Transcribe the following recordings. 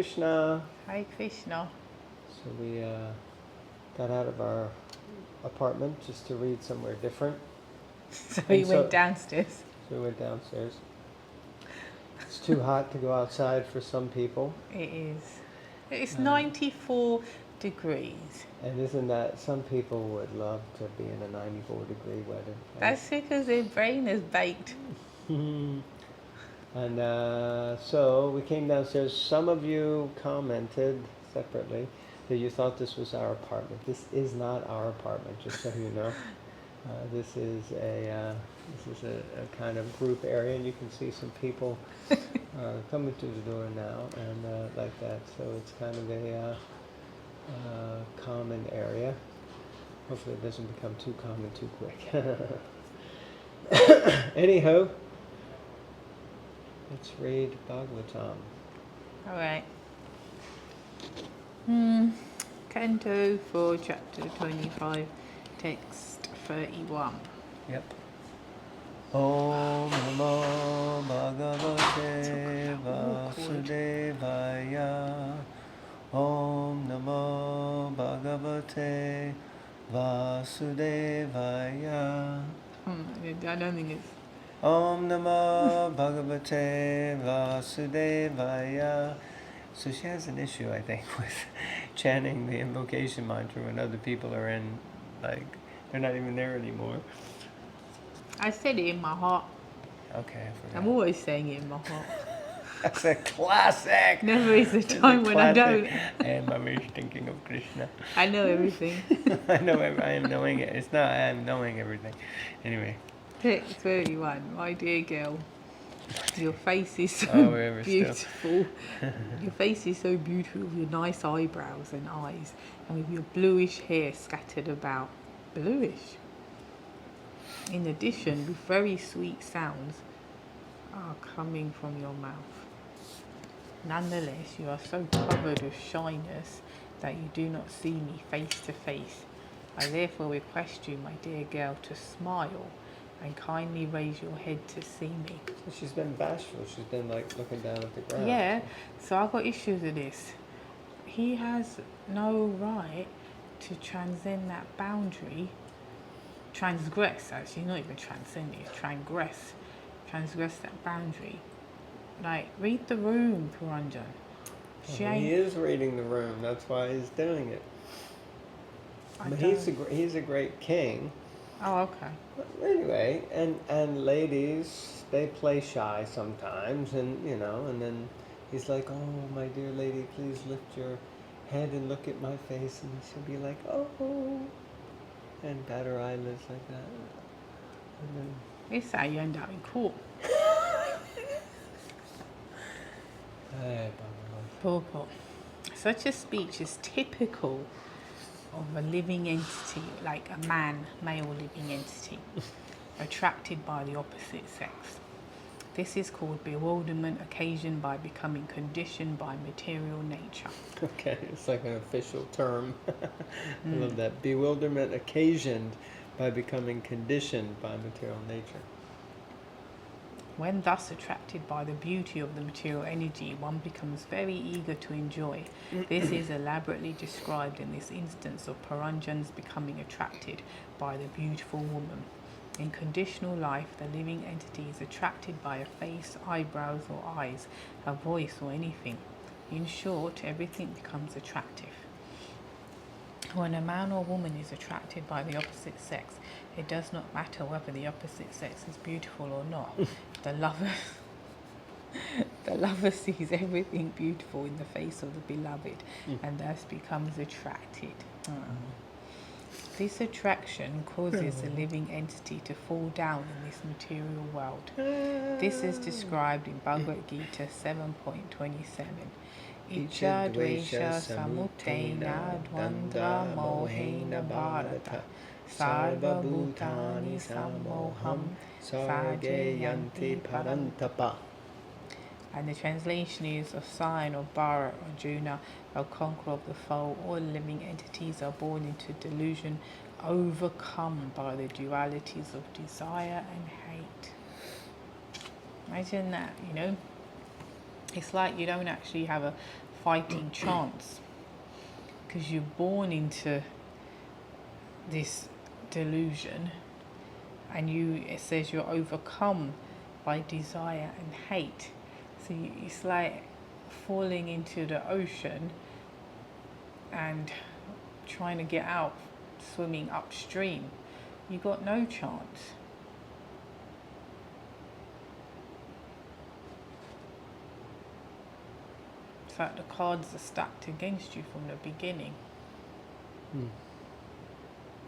Krishna. Hare Krishna. So we got out of our apartment just to read somewhere different. So we went downstairs. So we went downstairs. It's too hot to go outside for some people. It is. It's 94 degrees. And isn't that, some people would love to be in a 94-degree weather. Right? That's because their brain is baked. And so we came downstairs. Some of you commented separately that you thought this was our apartment. This is not our apartment, just so you know. This is a kind of group area, and you can see some people coming through the door now, and like that. So it's kind of a common area. Hopefully it doesn't become too common too quick. Anyhow, let's read Bhagavatam. All right. Canto 4, chapter 25, text 31. Yep. Om Namo Bhagavate Vasudevaya. Om Namo Bhagavate Vasudevaya. I don't think it's... Om Namo Bhagavate Vasudevaya. So she has an issue, I think, with chanting the invocation mantra when other people are in, like, they're not even there anymore. I said it in my heart. Okay, I forgot. I'm always saying it in my heart. That's a classic! Never is a time when I don't. I am always thinking of Krishna. I know everything. I know, I am knowing it. It's not, I am knowing everything. Anyway. Text 31. My dear girl, your face is so beautiful. Your face is so beautiful with your nice eyebrows and eyes, and with your bluish hair scattered about. Bluish. In addition, with very sweet sounds are coming from your mouth. Nonetheless, you are so covered with shyness that you do not see me face to face. I therefore request you, my dear girl, to smile and kindly raise your head to see me. So she's been bashful. She's been like looking down at the ground. Yeah, so I've got issues with this. He has no right to transcend that boundary. Transgress, actually, not even transcend it, transgress that boundary. Like, read the room, Puranjan. He is reading the room, that's why he's doing it. But he's a great king. Oh, okay. But anyway, and ladies, they play shy sometimes, and you know, and then he's like, oh, my dear lady, please lift your head and look at my face, and she'll be like, oh, and bat her eyelids like that. And then, This is how you end up in court. Purport. Such a speech is typical of a living entity, like a male living entity, attracted by the opposite sex. This is called bewilderment occasioned by becoming conditioned by material nature. Okay, it's like an official term. I love that. Bewilderment occasioned by becoming conditioned by material nature. When thus attracted by the beauty of the material energy, one becomes very eager to enjoy. This is elaborately described in this instance of Puranjan's becoming attracted by the beautiful woman. In conditional life, the living entity is attracted by a face, eyebrows or eyes, a voice or anything. In short, everything becomes attractive. When a man or woman is attracted by the opposite sex, it does not matter whether the opposite sex is beautiful or not. The lover sees everything beautiful in the face of the beloved and thus becomes attracted. This attraction causes the living entity to fall down in this material world. This is described in Bhagavad Gita 7.27. Icha dvesha samutena dvandra mohena bharata sarva bhutani samoham sarjayanti parantapa. And the translation is a sign of Bharat, Arjuna, a conqueror of the foe. All living entities are born into delusion, overcome by the dualities of desire and hate. Imagine that, you know. It's like you don't actually have a fighting chance, because you're born into this delusion, and it says you're overcome by desire and hate. So it's like falling into the ocean and trying to get out, swimming upstream. You got no chance. It's like the cards are stacked against you from the beginning.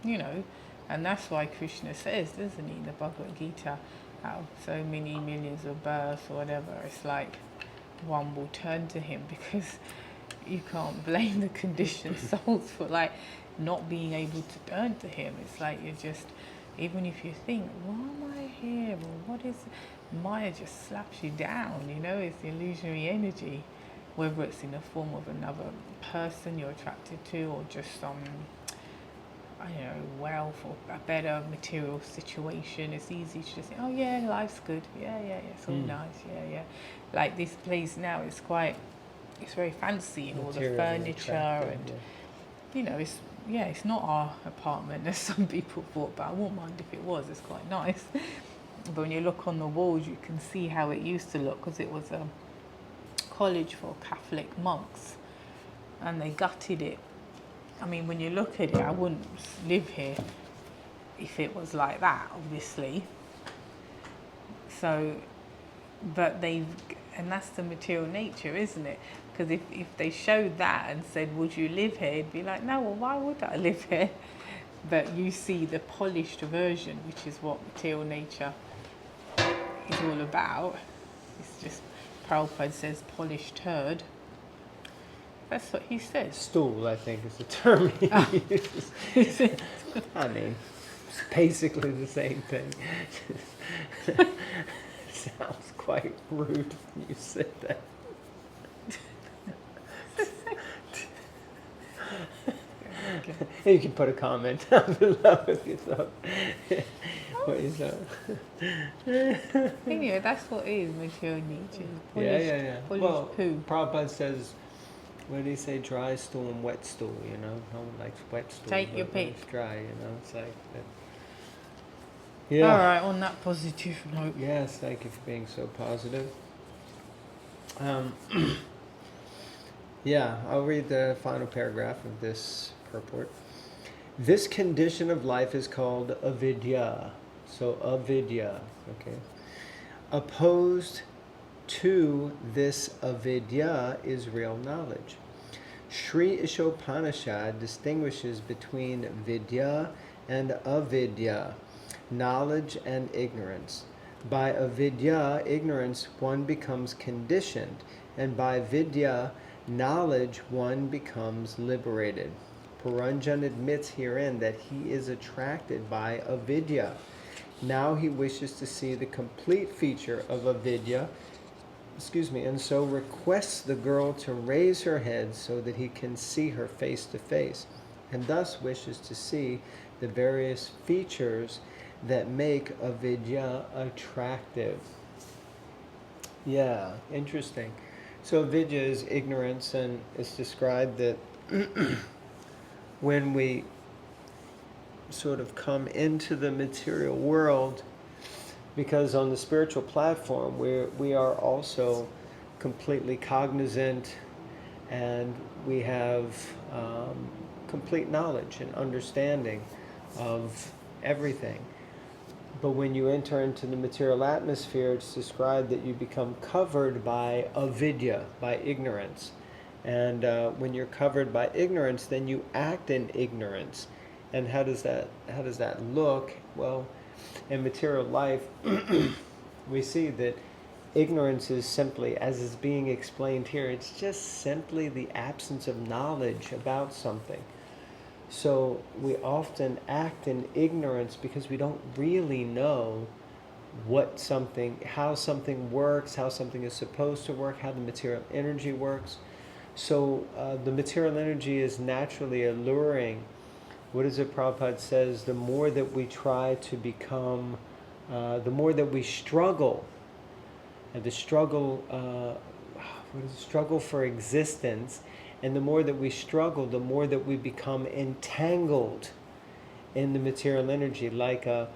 You know, and that's why Krishna says, doesn't he, in the Bhagavad Gita, out of so many millions of births or whatever, it's like one will turn to him, because you can't blame the conditioned souls for like not being able to turn to him. It's like you're just, even if you think, why am I here, or what is, Maya just slaps you down, you know, it's the illusionary energy, whether it's in the form of another person you're attracted to, or just some, I don't know, wealth or a better material situation. It's easy to just say, oh yeah, life's good, yeah, it's all nice, yeah. Like this place now, it's very fancy, and all the furniture, and you know, it's not our apartment as some people thought, but I wouldn't mind if it was. It's quite nice. But when you look on the walls, you can see how it used to look, because it was a college for Catholic monks, and they gutted it. I mean, when you look at it, I wouldn't live here if it was like that, obviously. So, but and that's the material nature, isn't it? Because if they showed that and said, would you live here? It'd be like, no, well, why would I live here? But you see the polished version, which is what material nature is all about. It's just, Prabhupada says, polished turd. That's what he says. Stool, I think, is the term he uses. I mean, it's basically the same thing. Sounds quite rude when you say that. Okay. You can put a comment down below if you thought. What is that? Anyway, that's what it is, material nature. Yeah. Polished Well, poo. Prabhupada says, what did he say? Dry stool and wet stool, you know? No one likes wet stool. Take your pick. It's dry, you know? It's like that. Yeah. All right, on that positive note. Yes, thank you for being so positive. Yeah, I'll read the final paragraph of this purport. This condition of life is called avidya. So avidya, okay? Opposed to this avidya is real knowledge. Sri Ishopanishad distinguishes between vidya and avidya, knowledge and ignorance. By avidya, ignorance, one becomes conditioned, and by vidya, knowledge, one becomes liberated. Puranjan admits herein that he is attracted by avidya. Now he wishes to see the complete feature of avidya, and so requests the girl to raise her head so that he can see her face to face, and thus wishes to see the various features that make avidya attractive. Yeah, interesting. So avidya is ignorance, and it's described that when we sort of come into the material world, because on the spiritual platform we are also completely cognizant, and we have complete knowledge and understanding of everything. But when you enter into the material atmosphere, it's described that you become covered by avidya, by ignorance. And when you're covered by ignorance, then you act in ignorance. And how does that look? Well, in material life, we see that ignorance is simply, as is being explained here, it's just simply the absence of knowledge about something. So we often act in ignorance because we don't really know how something works, how something is supposed to work, how the material energy works. So the material energy is naturally alluring. What is it Prabhupada says? The more that we try to become, the more that we struggle, and the struggle, struggle for existence. And the more that we struggle, the more that we become entangled in the material energy, like a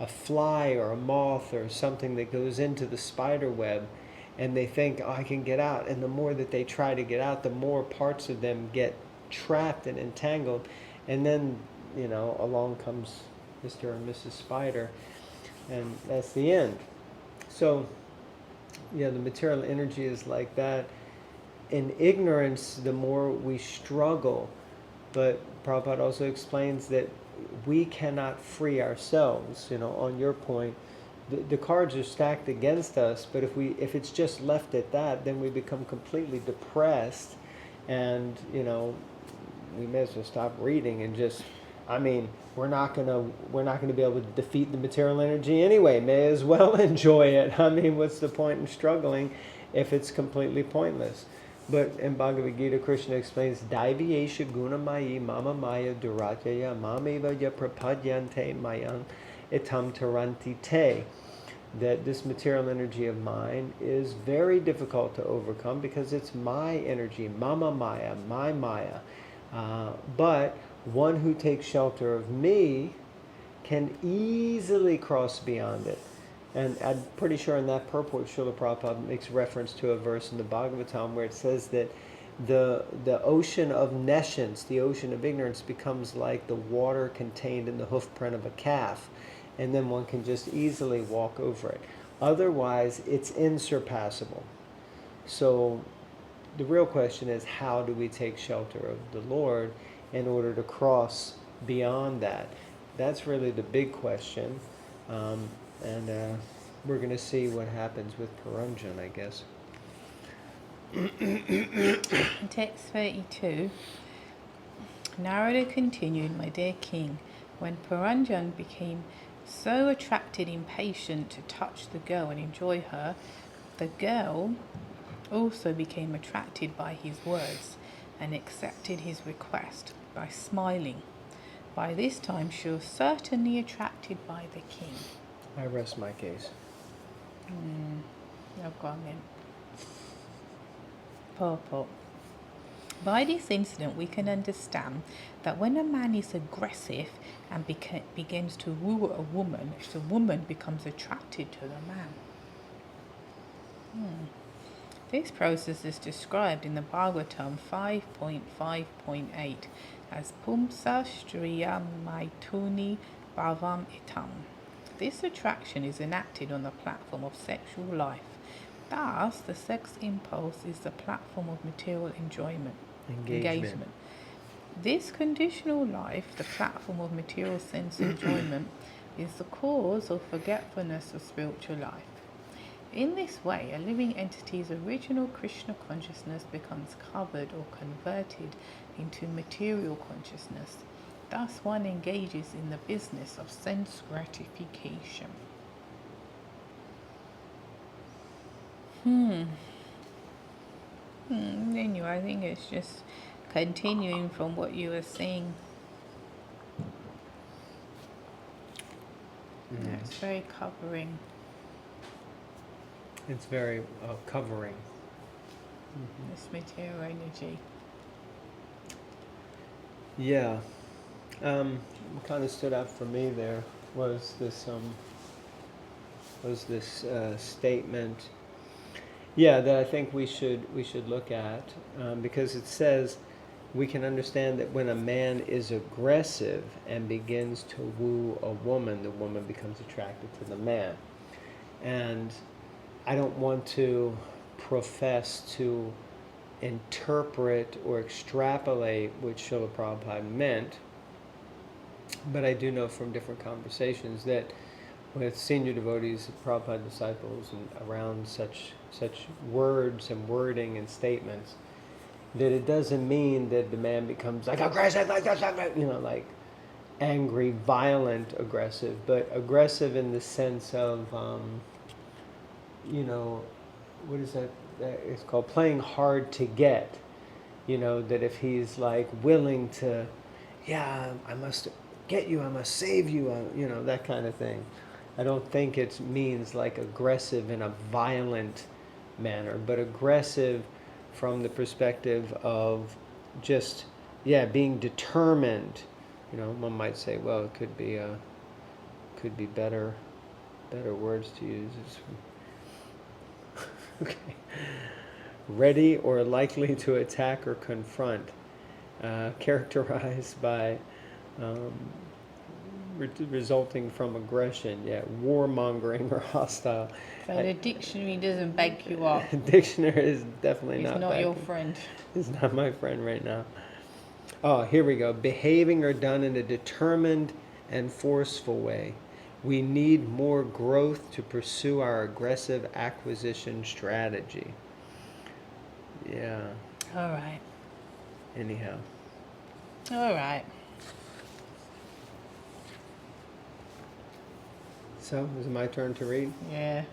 fly or a moth or something that goes into the spider web, and they think, oh, I can get out. And the more that they try to get out, the more parts of them get trapped and entangled. And then, along comes Mr. or Mrs. Spider, and that's the end. So, the material energy is like that. In ignorance, the more we struggle. But Prabhupada also explains that we cannot free ourselves. On your point, the cards are stacked against us, but if it's just left at that, then we become completely depressed, and we may as well stop reading and just, we're not gonna be able to defeat the material energy anyway. May as well enjoy it. What's the point in struggling if it's completely pointless? But in Bhagavad Gita, Krishna explains, Devi esha gunamayi mama maya durataya mameva ya prapadyante mayam itam taranti te. That this material energy of mine is very difficult to overcome because it's my energy, mama maya, my maya. But one who takes shelter of me can easily cross beyond it. And I'm pretty sure in that purport, Srila Prabhupada makes reference to a verse in the Bhagavatam where it says that the ocean of nescience, the ocean of ignorance, becomes like the water contained in the hoof print of a calf. And then one can just easily walk over it. Otherwise, it's insurpassable. So the real question is, how do we take shelter of the Lord in order to cross beyond that? That's really the big question. And we're going to see what happens with Puranjan, I guess. In text 32, Narada continued, my dear king, when Puranjan became so attracted, impatient to touch the girl and enjoy her, the girl also became attracted by his words and accepted his request by smiling. By this time she was certainly attracted by the king. I rest my case. I've gone in. Purport. By this incident, we can understand that when a man is aggressive and begins to woo a woman, the woman becomes attracted to the man. This process is described in the Bhagavatam 5.5.8 as Pumsa Striya Maituni Bhavam Itam. This attraction is enacted on the platform of sexual life. Thus, the sex impulse is the platform of material engagement. This conditional life, the platform of material sense enjoyment, is the cause of forgetfulness of spiritual life. In this way, a living entity's original Krishna consciousness becomes covered or converted into material consciousness. Thus, one engages in the business of sense gratification. Anyway, I think it's just continuing from what you were saying. It's very covering. It's very covering. This material energy. Yeah. What kind of stood out for me there was this statement. Yeah, that I think we should look at, because it says we can understand that when a man is aggressive and begins to woo a woman, the woman becomes attracted to the man. And I don't want to profess to interpret or extrapolate what Srila Prabhupada meant, but I do know from different conversations that with senior devotees, Prabhupada disciples, and around such words and wording and statements, that it doesn't mean that the man becomes like aggressive, like angry, violent, aggressive, but aggressive in the sense of, what is that? It's called playing hard to get. That if he's like willing to, I must get you, I must save you, that kind of thing. I don't think it means like aggressive in a violent manner, but aggressive from the perspective of just, being determined. One might say, well, it could be better words to use. Okay. Ready or likely to attack or confront, characterized by resulting from aggression, warmongering or hostile. So the dictionary doesn't back you up. Dictionary is definitely It's not your friend. It's not my friend right now. Oh, here we go. Behaving or done in a determined and forceful way. We need more growth to pursue our aggressive acquisition strategy. Yeah. All right. Anyhow. All right. So, is it my turn to read? Yeah.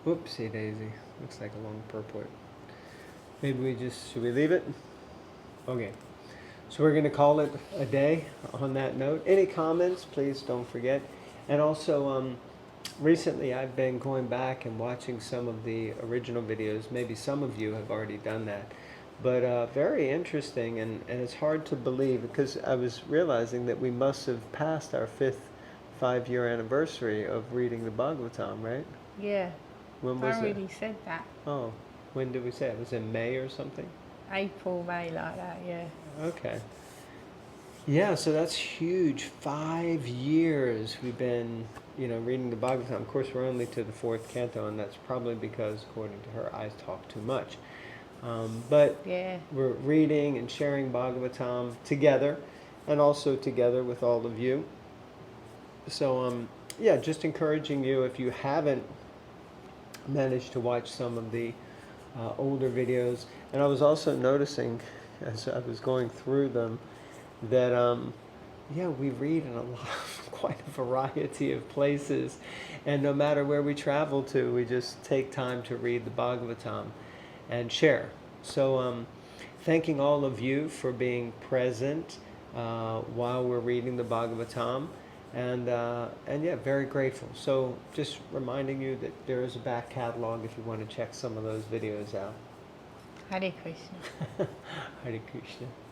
Whoopsie daisy. Looks like a long purport. Maybe should we leave it? Okay. So we're going to call it a day on that note. Any comments, please don't forget. And also, recently I've been going back and watching some of the original videos. Maybe some of you have already done that. But very interesting, and it's hard to believe, because I was realizing that we must have passed our 5-year anniversary of reading the Bhagavatam, right? Yeah. When was I it? already said that. Oh, when did we say it? Was it May or something? April, May, like that, yeah. Okay. Yeah, so that's huge. 5 years we've been, reading the Bhagavatam. Of course, we're only to the 4th canto, and that's probably because, according to her, I talk too much. But we're reading and sharing Bhagavatam together, and also together with all of you. So, just encouraging you, if you haven't managed to watch some of the older videos. And I was also noticing, as I was going through them, that, we read in quite a variety of places. And no matter where we travel to, we just take time to read the Bhagavatam and share. So thanking all of you for being present while we're reading the Bhagavatam, and very grateful. So just reminding you that there is a back catalog if you want to check some of those videos out. Hare Krishna. Hare Krishna.